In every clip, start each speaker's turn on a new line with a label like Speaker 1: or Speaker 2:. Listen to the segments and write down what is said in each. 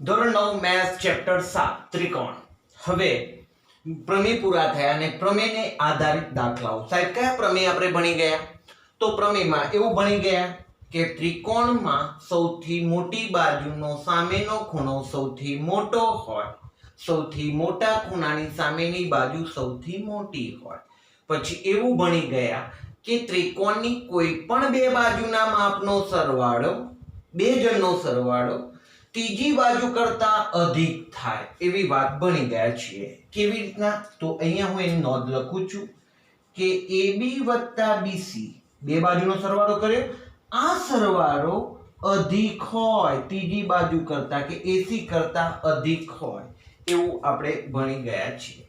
Speaker 1: ધોરણ 9 maths chapter 7 ત્રિકોણ. હવે પ્રમેય પૂરા થયા અને પ્રમેયને આધારિત દાખલાઓ. સાહેબ કયા પ્રમેય આપણે ભણી ગયા? તો પ્રમેયમાં એવું ભણી ગયા કે ત્રિકોણમાં સૌથી મોટી બાજુનો સામેનો ખૂણો સૌથી મોટો હોય, સૌથી મોટા ખૂણાની સામેની બાજુ સૌથી મોટી હોય. પછી એવું ભણી ગયા કે ત્રિકોણની કોઈ પણ બે બાજુના માપનો સરવાળો, બે જણનો સરવાળો ત્રીજી બાજુ કરતા અધિક થાય એવી વાત ભણી ગયા છીએ. કેવી રીતના? તો અહીંયા હું એની નોંધ લખું છું કે AB + BC બે બાજુનો સરવાળો કર્યો, આ સરવાળો અધિક હોય ત્રીજી બાજુ કરતા, કે AC કરતા અધિક હોય એવું આપણે ભણી ગયા છીએ.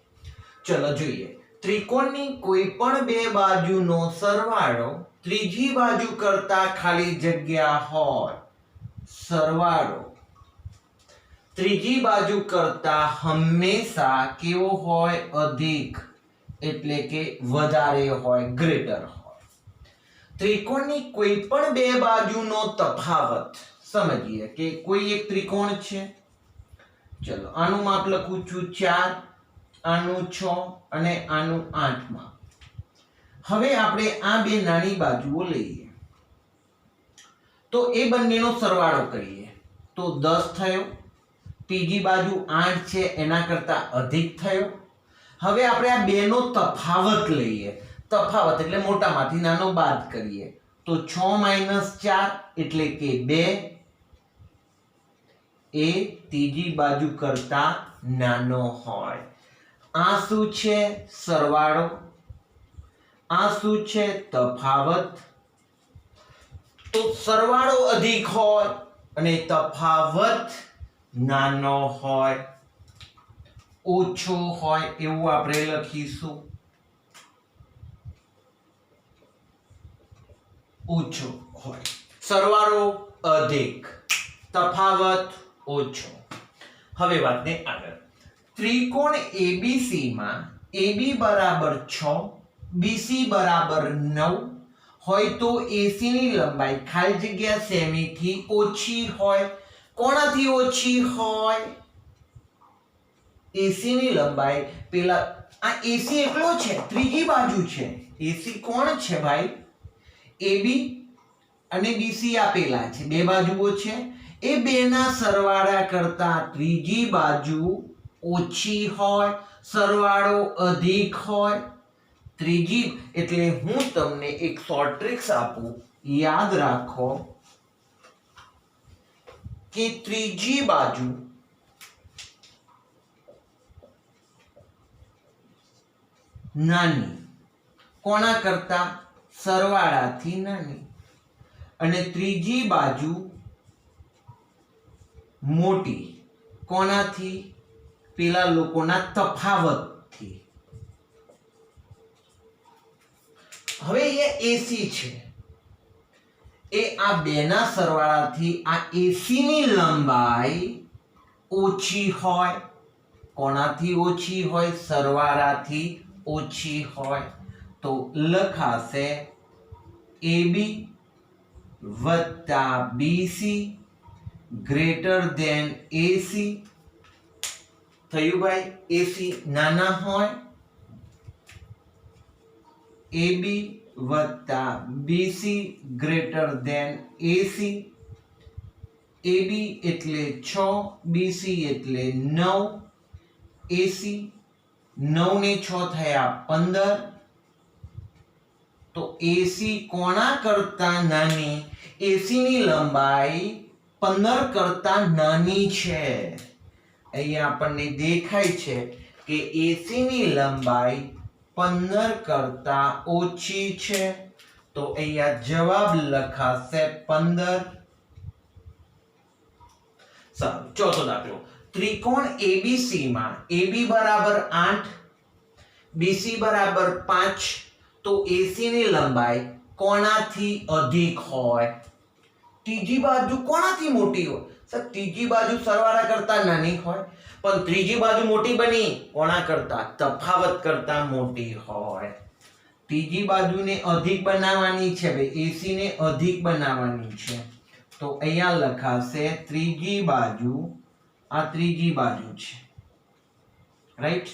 Speaker 1: ચલો જોઈએ. ત્રિકોણની કોઈ પણ બે બાજુનો સરવાળો ત્રીજી બાજુ કરતા ખાલી જગ્યા હોય, સરવાળો ત્રીજી બાજુ કરતા હંમેશા કેવો હોય? અધિક, એટલે કે વધારે હોય, ગ્રેટર હોય. ત્રિકોણની કોઈ પણ બે બાજુનો તફાવત સમજીએ કે કોઈ એક ત્રિકોણ છે, ચલો આનું માપ લખું છું 4, આનું 6 અને આનું 8 માં. હવે આપણે આ બે નાની બાજુઓ લઈએ તો એ બંનેનો સરવાળો કરીએ તો 10 થયો, ત્રીજી બાજુ 8 છે એના કરતા અધિક થયો. હવે આપણે આ બેનો તફાવત લઈએ, તફાવત એટલે મોટામાંથી નાનો બાદ કરીએ તો 6 - 4 એટલે કે 2, એ ત્રીજી બાજુ કરતા નાનો હોય. આ શું છે? સરવાળો. આ શું છે? તફાવત. તો સરવાળો અધિક હોય અને તફાવત નાનો હોય, ઓછો હોય એવું આપણે લખીશું. ઓછો હોય, સરવાળો અધિક, તફાવત ઓછો. હવે વાતને આગળ. ત્રિકોણ ABC માં AB = 6, BC = 9 હોય તો AC ની લંબાઈ ખાલી જગ્યા સેમી થી ઓછી હોય. કોણાથી ઓછી હોય? AC ની લંબાઈ પેલા આ AC એકલો છે, ત્રીજી બાજુ છે. AC કોણ છે ભાઈ? AB અને BC આપેલા છે, બે બાજુઓ છે. એ બેના સરવાળા કરતા ત્રીજી બાજુ ઓછી હોય, સરવાળો અધિક હોય. ત્રીજી એટલે હું તમને એક શોર્ટ ટ્રિક્સ આપું, યાદ રાખો કે ત્રીજી બાજુ નાની, કોના કરતા? સરવાળાથી નાની. અને ત્રીજી બાજુ મોટી, કોનાથી? પેલા લોકોના તફાવતથી. હવે એ AC છે, એ આ બેના સરવાળાથી આ AC ની લંબાઈ ઓછી હોય. કોનાથી ઓછી હોય? સરવાળાથી ઓછી હોય. તો લખાશે AB + BC > AC. થયું ભાઈ? AC નાના હોય, AB + BC > AC. AB એટલે 6, BC એટલે 9, AC 9 ને 6 થયા 15. તો AC કોના કરતા નાની? AC ની લંબાઈ 15 કરતા નાની છે. અહીંયા આપણને દેખાય છે કે AC ની લંબાઈ 15 કરતા ઓછી છે. તો અહીંયા જવાબ લખાશે 15. સારું, ચોથો દાખલો. ત્રિકોણ ABC માં AB = 8, BC = 5 તો AC ની લંબાઈ કોનાથી અધિક હોય? ત્રીજી બાજુ કોનાથી મોટી હોય? સર ત્રીજી બાજુ સરવાળા કરતા નાની હોય, પણ ત્રીજી બાજુ મોટી બની કોના કરતા? તફાવત કરતા મોટી હોય. ત્રીજી બાજુને અધિક બનાવવાની છે ભાઈ, AC ને અધિક બનાવવાની છે. તો અહીંયા લખાશે ત્રીજી બાજુ આ ત્રીજી બાજુ છે, રાઈટ?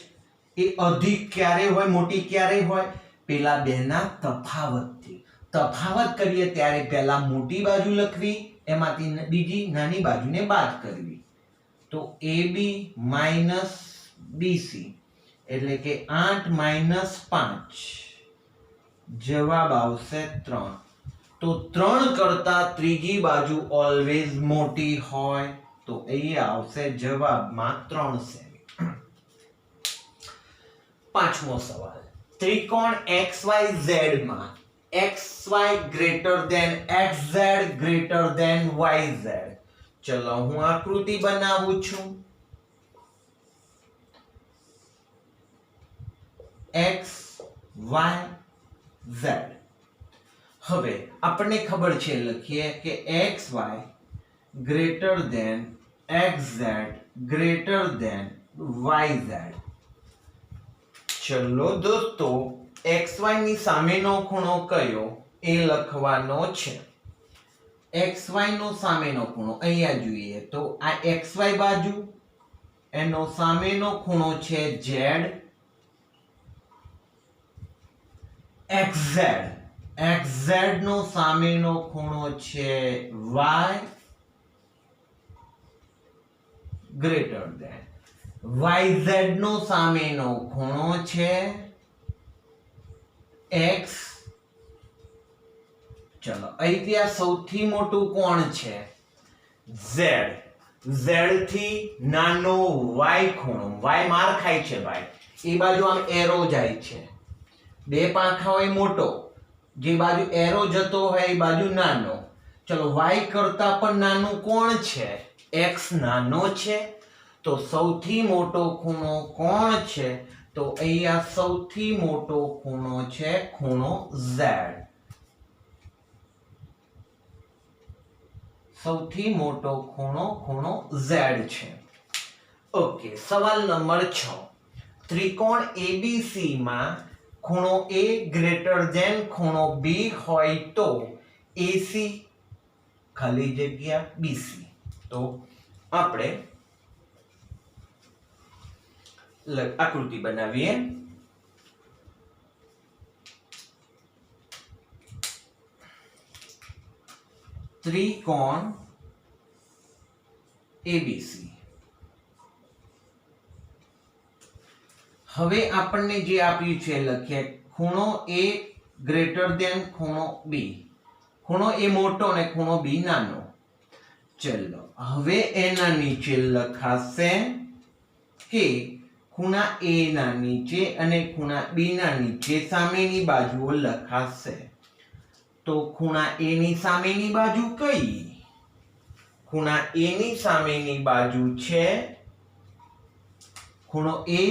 Speaker 1: એ અધિક ક્યારે હોય, મોટી ક્યારે હોય? પેલા બેના તફાવતથી. તફાવત કરીએ ત્યારે પહેલા મોટી બાજુ લખવી, એમાંથી બીજી નાની બાજુને બાદ કરવી. તો AB માઇનસ BC એટલે કે 8 માઇનસ 5, જવાબ આવશે 3. તો 3 કરતા ત્રીજી બાજુ ઓલવેઝ મોટી હોય, તો અહીંયા આવશે જવાબમાં 3 સેમી. પાંચમો સવાલ, ત્રિકોણ XYZ માં XY greater than XZ greater than YZ. ચલો હું આકૃતિ બનાવું છું. X Y Z. હવે આપણને ખબર છે, લખીએ કે XY greater than XZ greater than YZ. ચલો દોસ્તો, XY ની સામેનો ખૂણો કયો એ લખવાનો છે. XY નો સામેનો ખૂણો અહીંયા જોઈએ તો આ XY બાજુ, એનો સામેનો ખૂણો છે Z. XZ, XZ નો સામેનો ખૂણો છે Y ગ્રેટર ધેન, YZ નો સામેનો ખૂણો છે X. ચલો અહીંયા સૌથી મોટું કોણ છે? Z. Z થી નાનો Y ખૂણો, Y માર ખાય છે ભાઈ, એ બાજુ આમ એરો જાય છે, બે પાંખા હોય મોટો, જે બાજુ એરો જતો હોય એ બાજુ નાનો. ચલો Y કરતા પણ નાનું કોણ છે? X નાનો છે. તો સૌથી મોટો ખૂણો કોણ છે? તો અહીંયા સૌથી મોટો ખૂણો છે ખૂણો Z. સૌથી મોટો ખૂણો Z છે. ઓકે, સવાલ નંબર 6, ત્રિકોણ ABC માં ખૂણો A ગ્રેટર ધેન ખૂણો B હોય તો AC ખાલી જગ્યા BC. તો આપણે આકૃતિ બનાવીએ. ત્રિકોણ ABC. હવે આપણને જે આપ્યું છે લખીએ, ખૂણો A ગ્રેટર ધેન ખૂણો B. ખૂણો A મોટો અને ખૂણો B નાનો. ચલો હવે એના નીચે લખાશે કે ખૂણા A ના નીચે અને ખૂણા B ના નીચે સામેની બાજુઓ લખાશે. તો ખૂણા A ની સામેની બાજુ કઈ? ખૂણા A ની સામેની બાજુ છે ખૂણો A.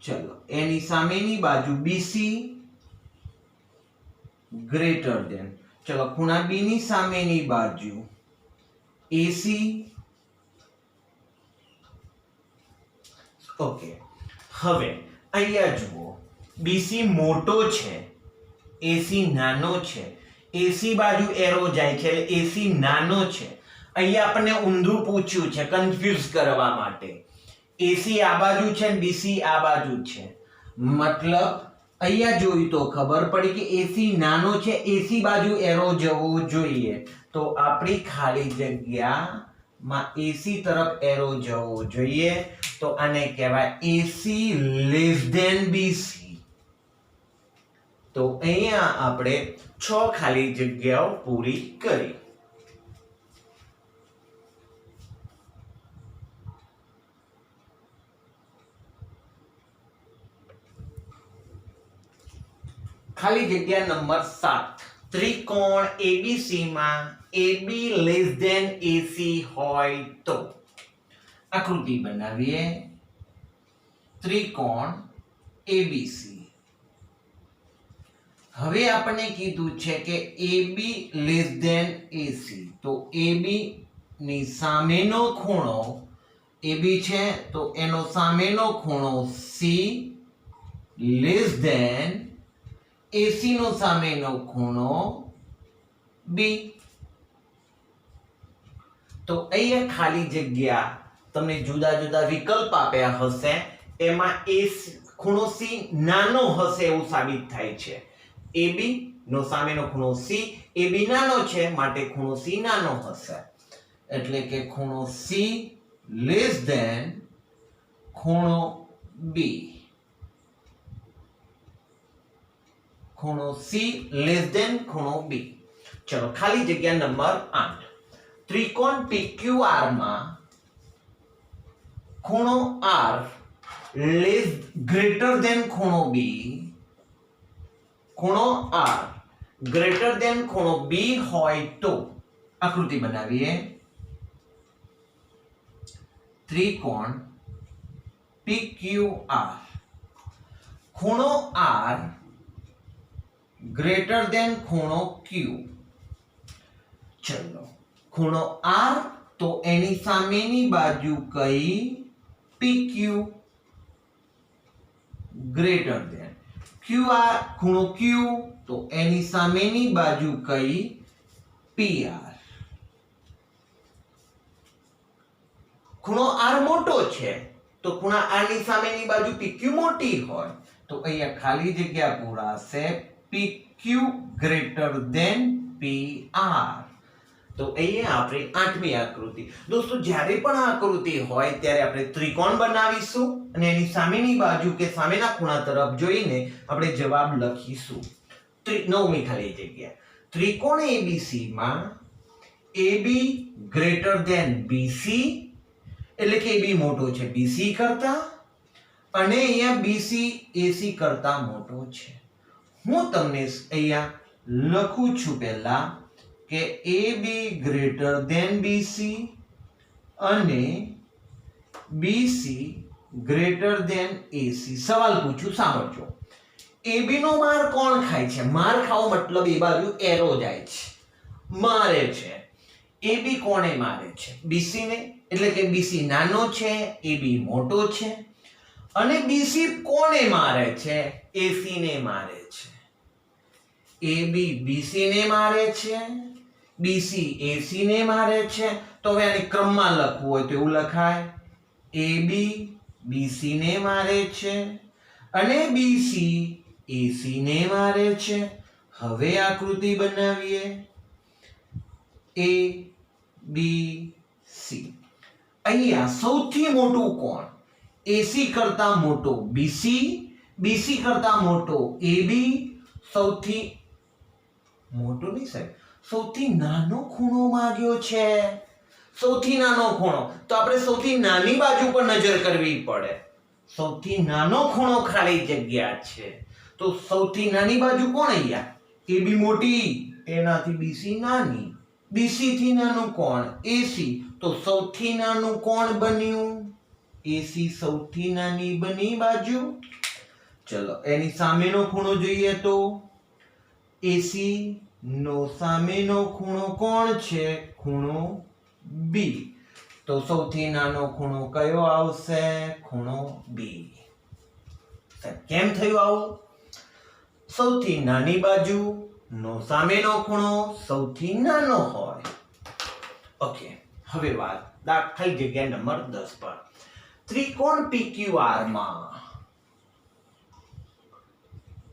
Speaker 1: ચલો એની સામેની બાજુ BC ગ્રેટર ધેન, ચલો ખૂણા B ની સામેની બાજુ AC. ઓકે, હવે અહીંયા જુઓ, BC મોટો છે, AC નાનો છે. AC બાજુ એરો જાય છે એટલે AC નાનો છે. અહીંયા આપણને ઊંધું પૂછ્યું છે કન્ફ્યુઝ કરવા માટે. AC આ બાજુ છે અને BC આ બાજુ છે, મતલબ અહીંયા જોઈ તો ખબર પડી કે AC નાનો છે, AC બાજુ એરો જવો જોઈએ. તો આપણી ખાલી જગ્યામાં AC તરફ એરો જવો જોઈએ. તો આને કહેવાય AC લેસ ધેન BC. તો અહીંયા આપણે 6 ખાલી જગ્યાઓ પૂરી કરી. ખાલી જગ્યા નંબર 7, ત્રિકોણ ABC માં AB લેસ ધેન AC હોય તો આકૃતિ બનાવીએ. ત્રિકોણ ABC. હવે આપણે કીધું છે કે AB લેસ ધેન AC. તો AB ની સામેનો ખૂણો AB છે, તો એનો સામેનો ખૂણો C લેસ ધેન AC નો સામેનો ખૂણો B. તો અહીંયા ખાલી જગ્યા તમને જુદા જુદા વિકલ્પ આપ્યા હશે, એમાં એ ખૂણો C નાનો હશે એવું સાબિત થાય છે. AB નો સામેનો ખૂણો C, AB નાનો છે માટે ખૂણો C નાનો હશે. એટલે કે ખૂણો C લેસ ધેન ખૂણો B. ખૂણો C લેસ ધેન ખૂણો B. ચલો ખાલી જગ્યા નંબર 8. ત્રિકોણ PQR માં ખૂણો R લેસ ગ્રેટર ધેન ખૂણો B, ખૂણો R ગ્રેટર ધેન ખૂણો B હોય તો આકૃતિ બનાવીએ. ત્રિકોણ PQR ખૂણો R ગ્રેટર ધેન ખૂણો Q. ચલો ખૂણો R તો એની સામેની બાજુ કઈ PQ ગ્રેટર ધેન QR, ખૂણો Q તો એની સામેની બાજુ કઈ PR. ખૂણો R મોટો છે તો ખૂણા R ની સામેની બાજુ PQ મોટી હોય તો અહીંયા ખાલી જગ્યા પૂરાશે PQ ગ્રેટર ધેન PR. તો અહીંયા આપણે 8મી આકૃતિ. દોસ્તો જ્યારે પણ આ આકૃતિ હોય ત્યારે આપણે ત્રિકોણ બનાવીશું અને એની સામેની બાજુ કે સામેના ખૂણા તરફ જોઈને આપણે જવાબ લખીશું. 9મી ખાલી જગ્યા. ત્રિકોણ ABC માં AB ગ્રેટર ધેન BC, એટલે કે AB મોટો છે BC કરતા, અને અહીંયા BC AC કરતા મોટો છે. હું તમને અહીંયા લખું છું પહેલા કે AB ગ્રેટર ધેન BC અને BC ગ્રેટર ધેન AC. સવાલ પૂછું, સાંભળજો. AB નો માર કોણ ખાય છે? માર ખાવો મતલબ એ બાજુ એરો જાય છે, મારે છે. AB કોણે મારે છે? BC ને. એટલે કે BC નાનો છે, AB મોટો છે. અને BC કોણે મારે છે? AC ને મારે છે. AB BC ને મારે છે, BC AC ને મારે છે. તો હવે આને ક્રમમાં લખવું હોય તો એવું લખાય AB BC ને મારે છે અને BC AC ને મારે છે. હવે આકૃતિ બનાવીએ A B C. અહીંયા સૌથી મોટું કોણ? AC કરતા મોટો BC, BC કરતા મોટો AB, સૌથી મોટો નહીં સાહેબ, સૌથી નાનો ખૂણો માંગ્યો છે. સૌથી નાનો ખૂણો તો આપણે સૌથી નાની બાજુ પર નજર કરવી પડે. સૌથી નાનો ખૂણો ખાલી જગ્યા છે તો સૌથી નાની બાજુ કોણ? અહીંયા AB મોટી, એનાથી BC નાની. BC થી નાનું કોણ? AC. તો સૌથી નાનું કોણ બન્યું? AC સૌથી નાની બની બાજુ. ચલો એની સામેનો ખૂણો જોઈએ તો AC નો સામેનો ખૂણો કોણ છે? ખૂણો B. તો સૌથી નાનો ખૂણો કયો આવશે? ખૂણો B. કેમ થયું આવું? સૌથી નાની બાજુ નો સામેનો ખૂણો સૌથી નાનો હોય. ઓકે, હવે વાત દાખલ જગ્યા નંબર 10 પર. ત્રિકોણ PQR માં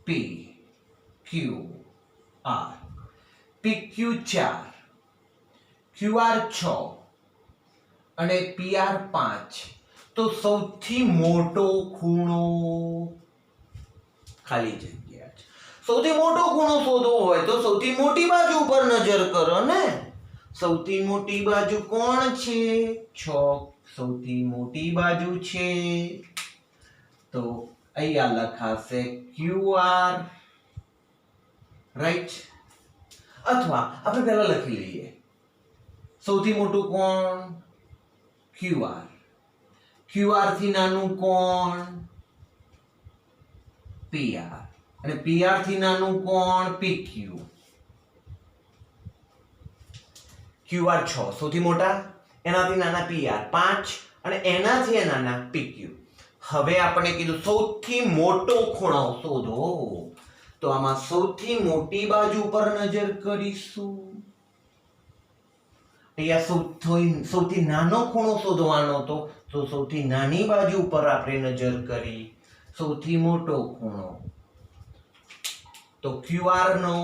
Speaker 1: PQR PQ 4, QR 6 અને PR 5. તો સૌથી મોટો ખૂણો ખાલી જગ્યા છે. સૌથી મોટો ખૂણો શોધવો હોય તો સૌથી મોટી બાજુ પર નજર કરો ને. સૌથી મોટી બાજુ કોણ છે? 6 સૌથી મોટી બાજુ છે. તો અહીંયા લખાશે QR, રાઈટ? અથવા આપણે પહેલા લખી લઈએ સૌથી મોટું કોણ? QR. QR થી નાનું કોણ? PR. અને PR થી નાનું કોણ? PQ. QR 6 સૌથી મોટા, એનાથી નાના PR 5 અને એનાથી નાના PQ. હવે આપણે કીધું સૌથી મોટો ખૂણો શોધો, તો આમાં સૌથી મોટી બાજુ પર નજર કરીશું. અહીંયા સૌથી નાનો ખૂણો શોધવાનો હતો, તો સૌથી નાની બાજુ પર આપણે નજર કરી. સૌથી મોટો ખૂણો તો QR નો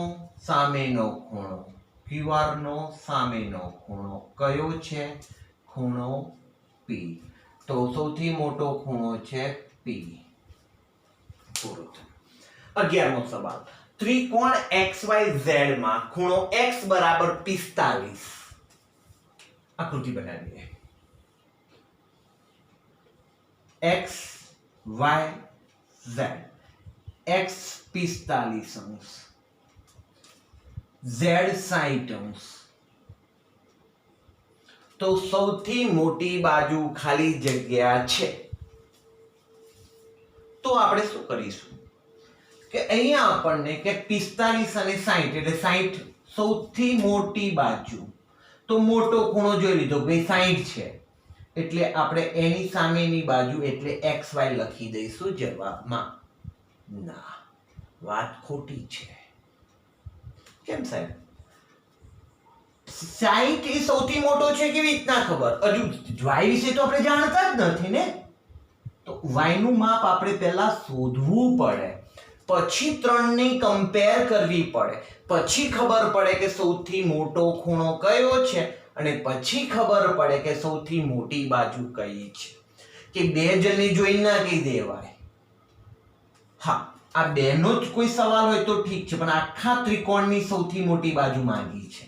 Speaker 1: સામેનો ખૂણો, QR નો સામેનો ખૂણો કયો છે? ખૂણો P. તો સૌથી મોટો ખૂણો છે P. પૂરું. 11મો સવાલ. ત્રિકોણ XYZ માં ખૂણો x બરાબર 45. આકૃતિ બનાવીએ. x y z, x 45 અંશ, z 60 અંશ. તો સૌથી મોટી બાજુ ખાલી જગ્યા છે. તો આપણે શું કરીશું કે અહીંયા આપણને કે 45 અને 60 એટલે 60 સૌથી મોટી બાજુ. તો મોટો ખૂણો જોઈ લીધો ભાઈ 60 છે, એટલે આપણે એની સામેની બાજુ એટલે XY લખી દઈશું જવાબમાં. ના, વાત ખોટી છે. કેમ સાહેબ? 60 એ સૌથી મોટો છે કેવી રીતના ખબર? હજુ y વિશે તો આપણે જાણતા જ નથી ને. તો y નું માપ આપણે પહેલા શોધવું પડે, પછી ત્રણને કમ્પેર કરવી પડે, પછી ખબર પડે કે સૌથી મોટો ખૂણો કયો છે, અને પછી ખબર પડે કે સૌથી મોટી બાજુ કઈ છે. કે બે જણને જોઈ ના કહી દેવાય. હા, આ બેનો જ કોઈ સવાલ હોય તો ઠીક છે, પણ આખા ત્રિકોણની સૌથી મોટી બાજુ માંગી છે.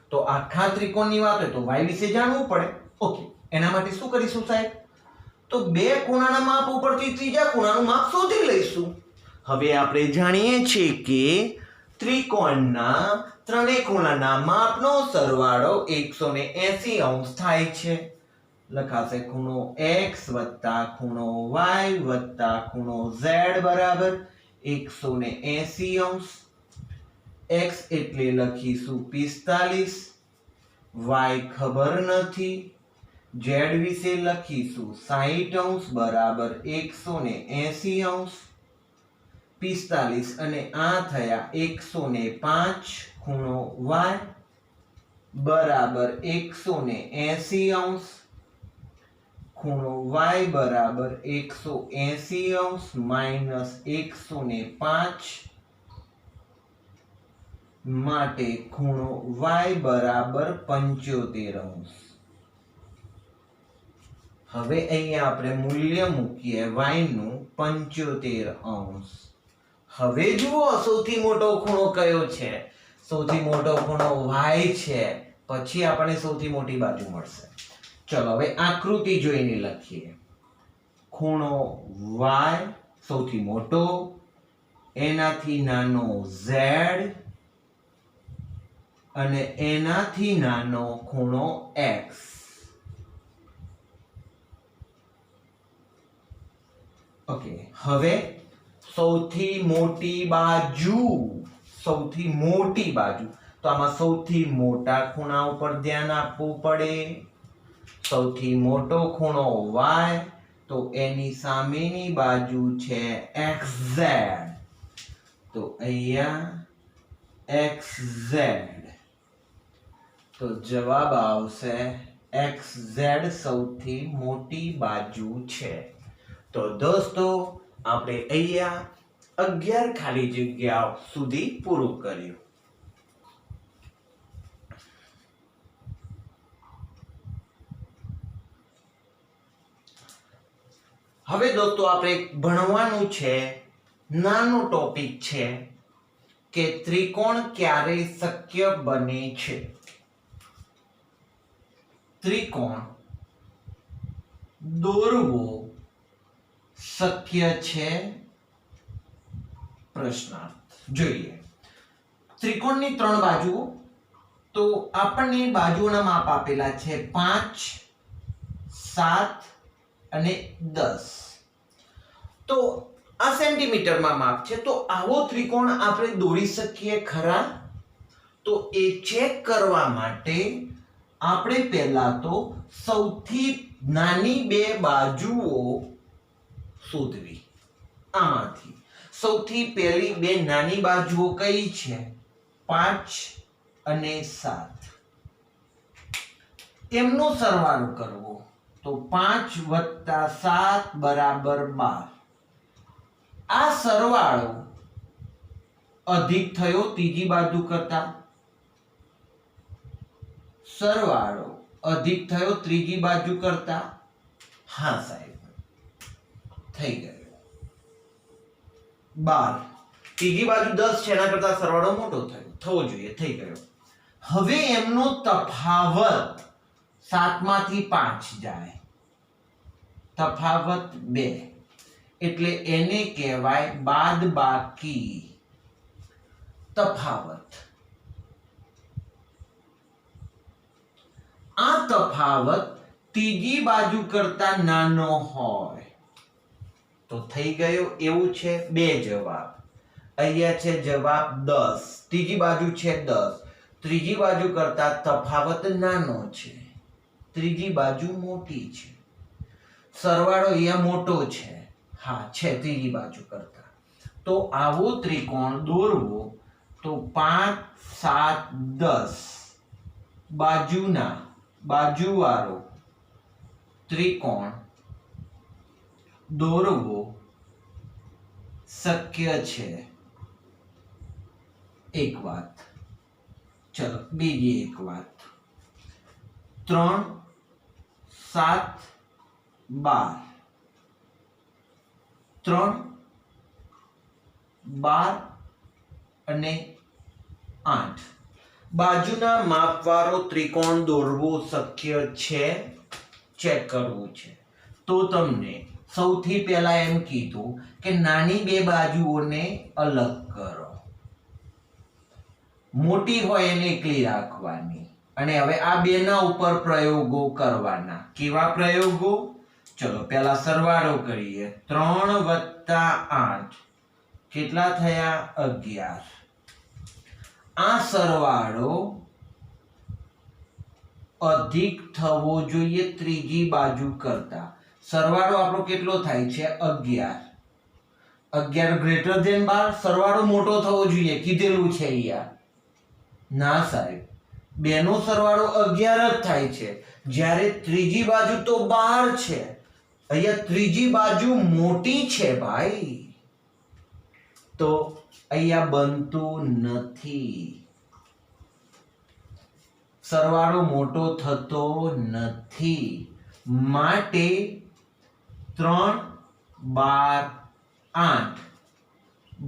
Speaker 1: તો આખા ત્રિકોણની વાત હોય તો y વિશે જાણવું પડે. ઓકે, એના માટે શું કરીશું સાહેબ? તો બે ખૂણાના માપ ઉપરથી ત્રીજા ખૂણાનું માપ શોધી લઈશું. હવે આપણે જાણીએ છીએ કે ત્રિકોણના ત્રણેય ખૂણાના માપનો સરવાળો 180 અંશ થાય છે. લખાશે ખૂણો x વત્તા ખૂણો y વત્તા ખૂણો z બરાબર 180 અંશ. x એટલે લખીશું 45, y ખબર નથી, z વિશે લખીશું 60 અંશ બરાબર 180 અંશ. 45 અને આ થયા 105, ખૂણો y બરાબર 180 અંશ. ખૂણો y બરાબર 180 અંશ માઇનસ 105, માટે ખૂણો y બરાબર 75 અંશ. હવે અહીંયા આપણે મૂલ્ય મૂકીએ y નું 75 અંશ. હવે જુઓ સૌથી મોટો ખૂણો કયો છે? સૌથી મોટો ખૂણો y છે, પછી આપણને સૌથી મોટી બાજુ મળશે. ચલો હવે આકૃતિ જોઈને લખીએ. ખૂણો y સૌથી મોટો, એનાથી નાનો z, અને એનાથી નાનો ખૂણો x. ઓકે, હવે સૌથી મોટી બાજુ, સૌથી મોટી બાજુ, તો આમાં સૌથી મોટા ખૂણા ઉપર ધ્યાન આપવું પડે. સૌથી મોટો ખૂણો y, તો એની સામેની બાજુ છે xz. તો અહીંયા xz, તો જવાબ આવશે xz સૌથી મોટી બાજુ છે. તો દોસ્તો આપણે અહીંયા 11 ખાલી જગ્યાઓ સુધી પૂરું કર્યું. હવે દોસ્તો આપણે ભણવાનું છે, નાનો ટોપિક છે કે ત્રિકોણ ક્યારે શક્ય બને છે. ત્રિકોણ દોરવો શક્ય છે? પ્રશ્નાર્થ. જોઈએ, ત્રિકોણની ત્રણ બાજુઓ, તો આપણને બાજુઓના માપ આપેલા છે 5, 7 અને 10. તો આ સેન્ટીમીટરમાં માપ છે. તો આવો ત્રિકોણ આપણે દોરી શકીએ ખરા? તો એ ચેક કરવા માટે આપણે પહેલા તો સૌથી નાની બે બાજુઓ શોધવી. આમાંથી સૌથી પહેલી બે નાની બાજુઓ કઈ છે? 5 અને 7. એમનો સરવાળો કરવો તો 5 વત્તા 7 બરાબર 12. આ સરવાળો અધિક થયો ત્રીજી બાજુ કરતા, સરવાળો અધિક થયો ત્રીજી બાજુ કરતા. હા સાહેબ, થઈ ગયો 12. ત્રીજી બાજુ 10 છે, એના કરતા સરવાળો મોટો થવો જોઈએ, થઈ ગયો. હવે એમનો તફાવત 7 માંથી 5 જાય, તફાવત 2, એટલે એને કહેવાય બાદબાકી તફાવત. આ તફાવત ત્રીજી બાજુ કરતા નાનો હોય તો થઈ ગયો. એવું છે 2 જવાબ. અહીંયા છે જવાબ 10, ત્રીજી બાજુ છે 10, ત્રીજી બાજુ કરતા તફાવત નાનો છે, ત્રીજી બાજુ મોટી છે, સરવાળો અહીંયા મોટો છે. હા છે ત્રીજી બાજુ કરતા. તો આવો ત્રિકોણ દોરવો તો 5, 7, 10 બાજુવાળો ત્રિકોણ દોરવો શક્ય છે. એક વાત. ચલો બીજી એક વાત. 3, 7, 12, 3, 12 અને 8 બાજુના માપવાળો ત્રિકોણ દોરવો શક્ય છે. ચેક કરવું છે તો તમને સૌથી પહેલા એમ કીધું કે નાની બે બાજુઓને અલગ કરો, મોટી હોય એને એકલી રાખવાની. અને હવે આ બેના ઉપર પ્રયોગો કરવાના. કેવા પ્રયોગો? ચલો પહેલા સરવાળો કરીએ. 3 વત્તા 8 કેટલા થયા? 11. આ સરવાળો અધિક થવો જોઈએ ત્રીજી બાજુ કરતા. સરવાળો આપણો કેટલો થાય છે? 11. 11 ગ્રેટર ધેન 12. સરવાળો મોટો થવો જોઈએ, કીધેલું છે અહીંયા. ના સાહેબ, બેનો સરવાળો 11 જ થાય છે, જ્યારે ત્રીજી બાજુ તો 12 છે. અહીંયા ત્રીજી બાજુ મોટી છે ભાઈ, તો અહીંયા બનતું નથી. સરવાળો મોટો થતો નથી. માટે 3, 12, 8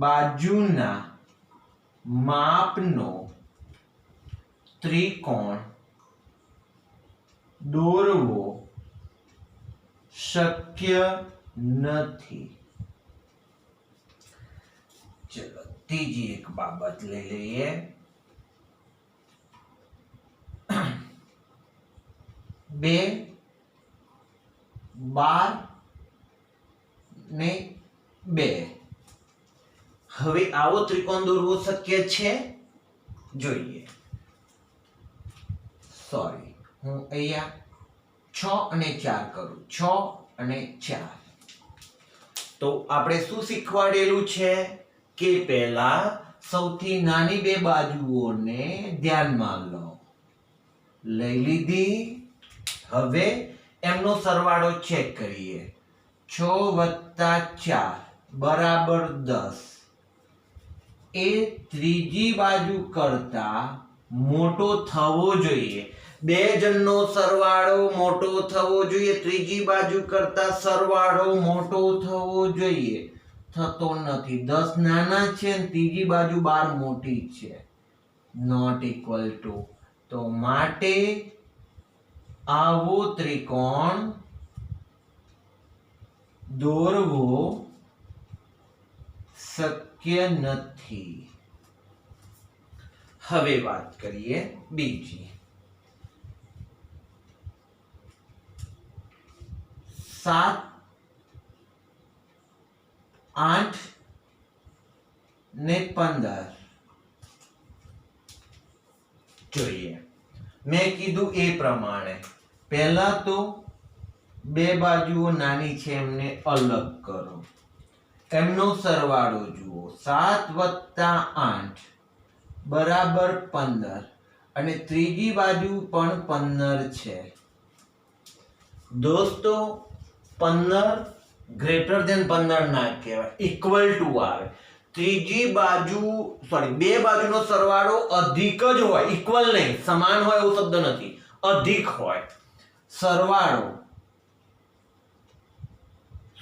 Speaker 1: બાજુના માપનો ત્રિકોણ દોરવો શક્ય નથી. ચલો ત્રીજી એક બાબત લઈ લઈએ. 2, 12 ને 2. હવે આવો ત્રિકોણ દોરવો શક્ય છે? જોઈએ. સોરી, હું અહીંયા 6 અને 4 કરું. 6 અને 4. તો આપણે શું શીખવાડેલું છે કે પહેલા સૌથી નાની બે બાજુઓને ધ્યાનમાં લો. લઈ લીધી. હવે એમનો સરવાળો ચેક કરીએ. 6 વત્તા 4 બરાબર 10. એ ત્રીજી બાજુ કરતા મોટો થવો જોઈએ. બે જણનો સરવાળો મોટો થવો જોઈએ, ત્રીજી બાજુ કરતા સરવાળો મોટો થવો જોઈએ. થતો નથી. 10 નાના છે અને ત્રીજી બાજુ 12 મોટી છે. Not equal to. તો માટે આવો ત્રિકોણ દોરવો શક્ય નથી. હવે વાત કરીએ બીજી. 7, 8 ને 15 જોઈએ. મેં કીધું એ પ્રમાણે પહેલા તો બે બાજુઓ નાની છે એમને અલગ કરો. એમનો સરવાળો જુઓ. 7 વત્તા 8 બરાબર 15. અને ત્રીજી બાજુ પણ 15 છે દોસ્તો 15 ગ્રેટર ધેન 15 ના કહેવાય ઇક્વલ ટુ આવે ત્રીજી બાજુ સોરી બે બાજુનો સરવાળો અધિક જ હોય ઇક્વલ નહીં સમાન હોય એવો શબ્દ નથી અધિક હોય સરવાળો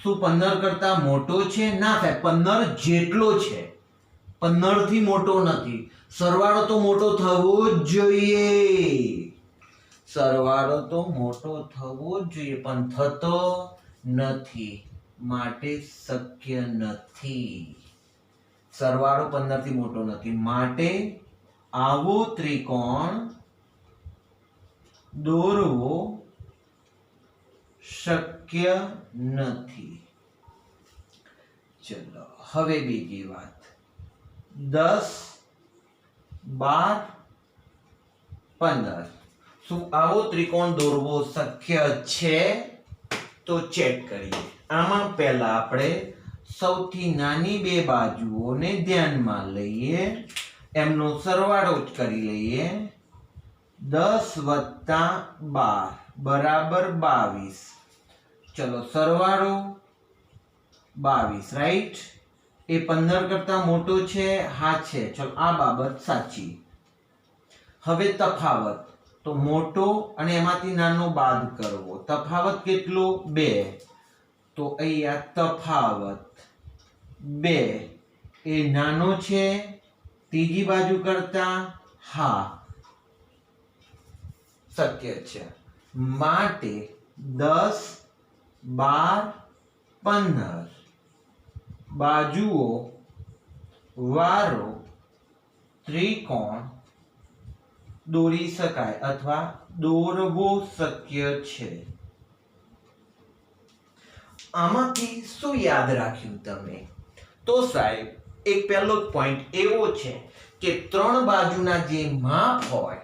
Speaker 1: શું 15 કરતા મોટો છે ના સાહેબ 15 જેટલો છે 15 થી મોટો નથી સરવાળો તો મોટો થવો જ જોઈએ સરવાળો તો મોટો થવો જ જોઈએ પણ થતો નથી માટે શક્ય નથી સરવાળો 15 થી મોટો નથી માટે આવો ત્રિકોણ દોરવો શક્ય નથી ચલો હવે બીજી વાત 10 12 15 શું આવો ત્રિકોણ દોરવો શક્ય છે તો ચેક કરીએ આમાં પહેલા આપણે સૌથી નાની બે બાજુઓને ધ્યાનમાં લઈએ એમનો સરવાળો જ કરી લઈએ 10 + 12 બરાબર 22 ચલો સરવાળો 22 રાઈટ એ 15 કરતા મોટો છે હા છે ચલો આ બાબત સાચી હવે તફાવત તો મોટો અને એમાંથી નાનો બાદ કરવો તફાવત કેટલો 2 તો અહીંયા તફાવત 2 એ નાનો છે ત્રીજી બાજુ કરતા હા શક્ય છે માટે 10 12 15 બાજુઓ વાળો ત્રિકોણ દોરી શકાય અથવા દોરવો શક્ય છે આમાંથી શું યાદ રાખ્યું તમે તો સાહેબ એક પહેલો પોઈન્ટ એવો છે કે ત્રણ બાજુના જે માપ હોય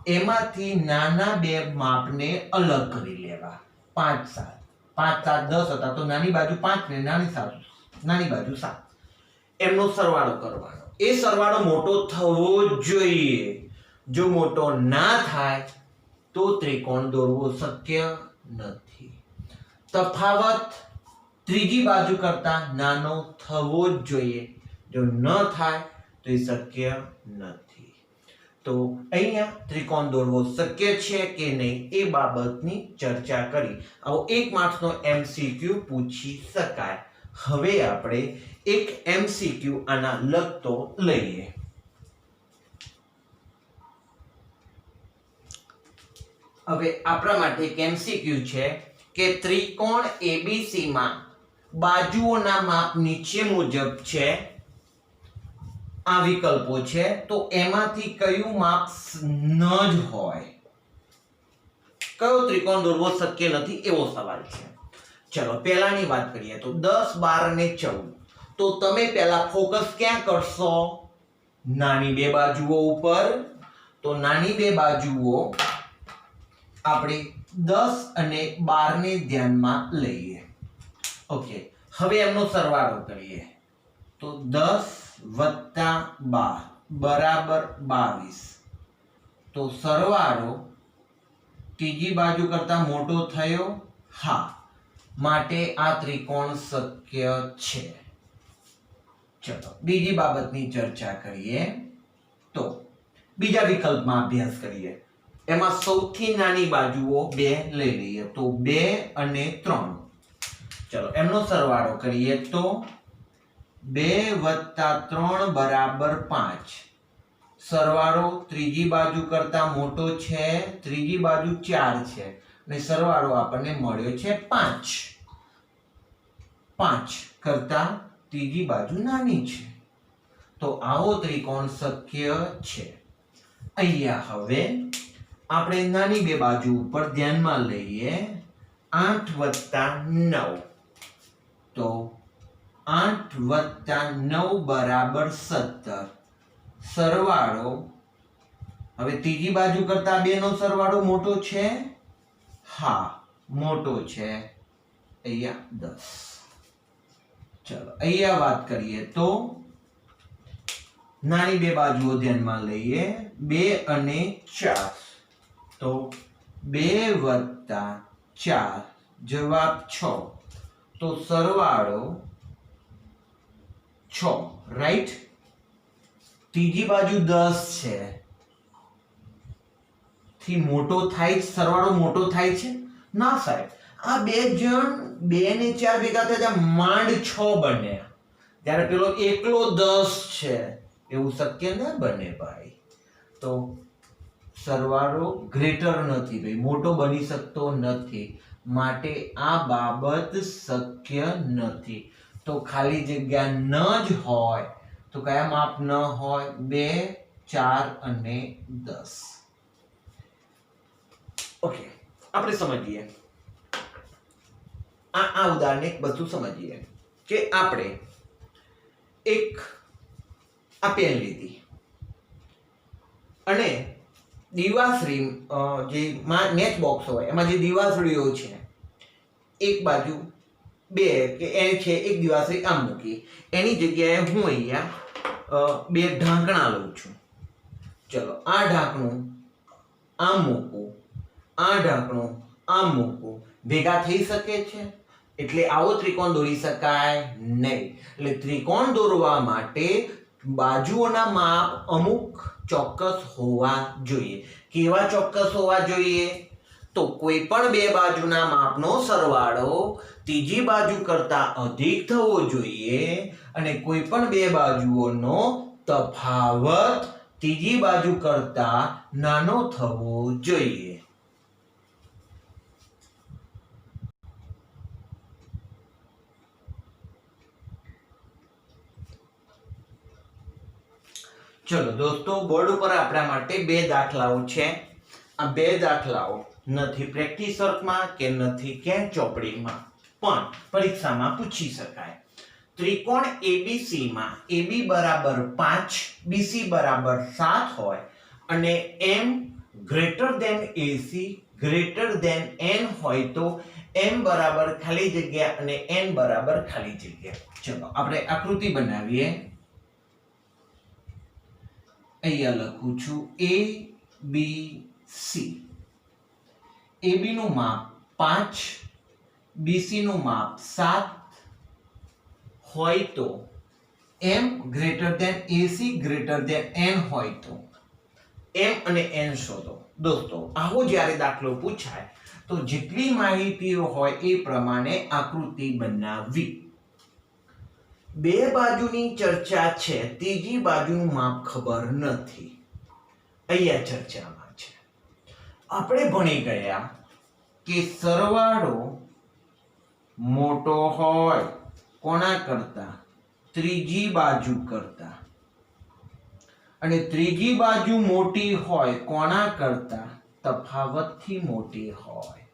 Speaker 1: એમાંથી નાના બે માપને અલગ કરી લેવા 5 7 5 7 10 હતા તો નાની બાજુ 5 ને નાની બાજુ 7 એમનો સરવાળો કરવાનો એ સરવાળો મોટો થવો જોઈએ જો મોટો ના થાય તો ત્રિકોણ દોરવો શક્ય નથી તફાવત ત્રીજી બાજુ કરતા નાનો થવો જ જોઈએ જો ન થાય તો એ શક્ય નથી તો અહીંયા ત્રિકોણ દોરવો શક્ય છે કે નહીં એ બાબતની ચર્ચા કરી આવો 1 માર્ક્સનો MCQ પૂછી શકાય હવે આપણે એક MCQ આના લગતો લઈએ હવે આપણા માટે એક MCQ છે કે ત્રિકોણ ABC માં બાજુઓના માપ નીચે મુજબ છે આ વિકલ્પો છે તો એમાંથી કયું માપ ન જ હોય કયો ત્રિકોણ દોરવો શક્ય નથી એવો સવાલ છે ચલો પહેલાની વાત કરીએ તો 10 12 અને 14 તો તમે પહેલા ફોકસ ક્યાં કરશો નાની બે બાજુઓ ઉપર તો નાની બે બાજુઓ આપણે 10 અને 12 ને ધ્યાનમાં લઈએ ઓકે હવે એમનો સરવાળો કરીએ તો 10 + 12 બરાબર 22 તો સરવાળો ત્રીજી બાજુ કરતા મોટો થયો હા માટે આ ત્રિકોણ શક્ય છે ચલો બીજી બાબતની ચર્ચા કરીએ તો બીજા વિકલ્પમાં અભ્યાસ કરીએ એમાં સૌથી નાની બાજુઓ 2 લઈ લઈએ તો 2 અને 3 ચલો એમનો સરવાળો કરીએ તો 2 + 3 બરાબર 5 સરવાળો ત્રીજી બાજુ કરતા મોટો છે ત્રીજી બાજુ 4 છે અને સરવાળો આપણને મળ્યો છે 5 5 કરતા ત્રીજી બાજુ નાની છે તો આવો ત્રિકોણ શક્ય છે અહીંયા હવે આપણે નાની બે બાજુ ઉપર ધ્યાનમાં લઈએ 8 + 9 તો 8 + 9 બરાબર 17 સરવાળો હવે ત્રીજી બાજુ કરતા 2 નો સરવાળો મોટો છે હા મોટો છે અહીંયા 10 ચલો અહીંયા વાત કરીએ તો નાની બે બાજુઓ ધ્યાનમાં લઈએ, 2 અને 4, તો 2 વત્તા 4 જવાબ 6, તો સરવાળો 6, રાઈટ. ત્રીજી બાજુ 10 છે, થી મોટો થાય, સરવાળો મોટો થાય છે ના સાહેબ. આ બે જણ 2 ને 4 ભેગા થયા માંડ 6 બન્યા, ત્યારે પેલો એકલો 10 છે, એવું શક્ય ન બને ભાઈ. તો સરવાળો ગ્રેટર નથી ભાઈ, મોટો બની શકતો નથી, માટે આ બાબત શક્ય નથી. તો ખાલી જગ્યા ન જ હોય તો કયા માપ ન હોય? 2, 4 અને 10. ઓકે, આપણે સમજીએ આ ઉદાહરણને બધું સમજીએ કે આપણે એક આ પેન લીધી અને દીવાસળી, જે મેચ બોક્સ હોય એમાં જે દીવાસળીઓ છે, એક બાજુ 2 કે એ છે, એક દીવાસળી આમ મૂકી, એની જગ્યાએ હું અહીંયા 2 ઢાંકણા લઉં છું. ચલો, આ ઢાંકણું આમ મૂકું, આ ઢાંકણું આમ મૂકું, ભેગા થઈ શકે છે? એટલે આવો ત્રિકોણ દોરી શકાય નહીં. એટલે ત્રિકોણ દોરવા માટે બાજુઓના માપ અમુક ચોક્કસ હોવા જોઈએ. કેવા ચોક્કસ હોવા જોઈએ? તો કોઈ પણ બે બાજુના માપનો સરવાળો ત્રીજી બાજુ કરતા અધિક થવો જોઈએ અને કોઈ પણ બે બાજુઓનો તફાવત ત્રીજી બાજુ કરતા નાનો થવો જોઈએ. ચલો દોસ્તો, બોર્ડ ઉપર આપણા માટે 2 દાખલાઓ છે. આ 2 દાખલાઓ નથી પ્રેક્ટિસ વર્કમાં કે નથી કેમ ચોપડીમાં, પણ પરીક્ષામાં પૂછી શકાય. ત્રિકોણ ABC માં AB બરાબર 5, BC બરાબર 7 હોય અને M greater than AC greater than N હોય તો M બરાબર ખાલી જગ્યા અને N બરાબર ખાલી જગ્યા. ચલો આપણે આકૃતિ બનાવીએ. અહીંયા લખું છું ABC. AB નું માપ 5, BC નું માપ 7 હોય તો M greater than AC greater than N હોય તો M અને N શોધો. દોસ્તો, આવો જ્યારે દાખલો પૂછાય તો જેટલી માહિતીઓ હોય એ પ્રમાણે આકૃતિ બનાવવી. બે બાજુની ચર્ચા છે, ત્રીજી બાજુનું માપ ખબર નથી. અહીંયા ચર્ચામાં છે. આપણે ભણી ગયા કે સરવાળો મોટો હોય કોના કરતા? ત્રીજી બાજુ કરતા. અને ત્રીજી બાજુ મોટી હોય કોના કરતા? તફાવતથી મોટી હોય.